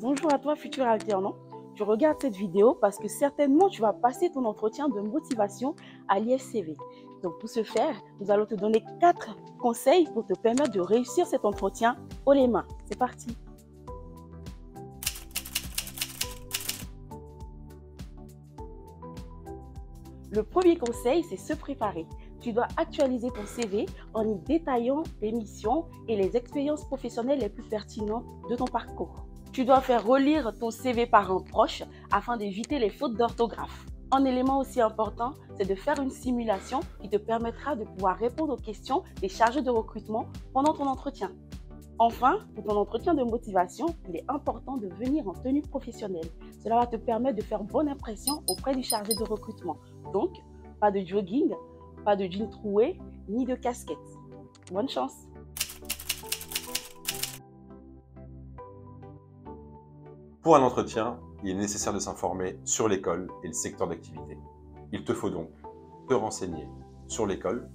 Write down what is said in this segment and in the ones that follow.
Bonjour à toi, futur alternant. Tu regardes cette vidéo parce que certainement tu vas passer ton entretien de motivation à l'IFCV. Donc pour ce faire, nous allons te donner 4 conseils pour te permettre de réussir cet entretien haut les mains. C'est parti. Le premier conseil, c'est se préparer. Tu dois actualiser ton CV en y détaillant les missions et les expériences professionnelles les plus pertinentes de ton parcours. Tu dois faire relire ton CV par un proche afin d'éviter les fautes d'orthographe. Un élément aussi important, c'est de faire une simulation qui te permettra de pouvoir répondre aux questions des chargés de recrutement pendant ton entretien. Enfin, pour ton entretien de motivation, il est important de venir en tenue professionnelle. Cela va te permettre de faire bonne impression auprès du chargé de recrutement. Donc, pas de jogging, pas de jean troué, ni de casquette. Bonne chance! Pour un entretien, il est nécessaire de s'informer sur l'école et le secteur d'activité. Il te faut donc te renseigner sur l'école,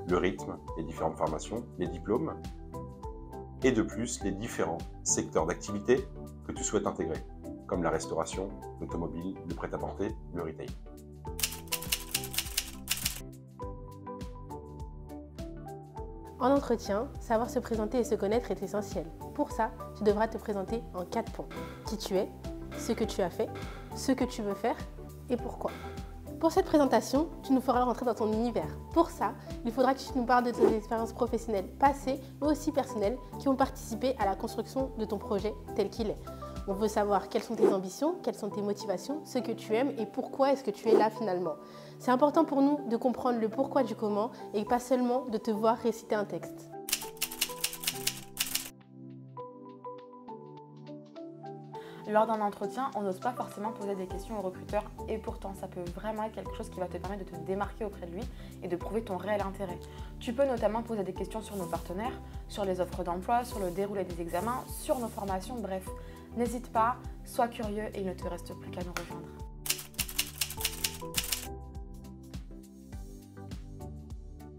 le rythme, les différentes formations, les diplômes, et de plus les différents secteurs d'activité que tu souhaites intégrer, comme la restauration, l'automobile, le prêt-à-porter, le retail. En entretien, savoir se présenter et se connaître est essentiel. Pour ça, tu devras te présenter en 4 points. Qui tu es, ce que tu as fait, ce que tu veux faire et pourquoi. Pour cette présentation, tu nous feras rentrer dans ton univers. Pour ça, il faudra que tu nous parles de tes expériences professionnelles passées, mais aussi personnelles, qui ont participé à la construction de ton projet tel qu'il est. On veut savoir quelles sont tes ambitions, quelles sont tes motivations, ce que tu aimes et pourquoi est-ce que tu es là finalement. C'est important pour nous de comprendre le pourquoi du comment et pas seulement de te voir réciter un texte. Lors d'un entretien, on n'ose pas forcément poser des questions au recruteur et pourtant ça peut vraiment être quelque chose qui va te permettre de te démarquer auprès de lui et de prouver ton réel intérêt. Tu peux notamment poser des questions sur nos partenaires, sur les offres d'emploi, sur le déroulé des examens, sur nos formations, bref. N'hésite pas, sois curieux et il ne te reste plus qu'à nous rejoindre.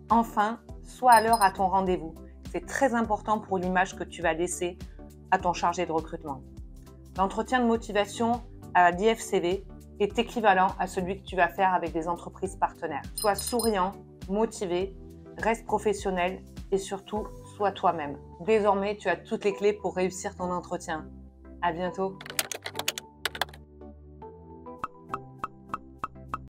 Enfin, sois à l'heure à ton rendez-vous. C'est très important pour l'image que tu vas laisser à ton chargé de recrutement. L'entretien de motivation à l'IFCV est équivalent à celui que tu vas faire avec des entreprises partenaires. Sois souriant, motivé, reste professionnel et surtout, sois toi-même. Désormais, tu as toutes les clés pour réussir ton entretien. À bientôt!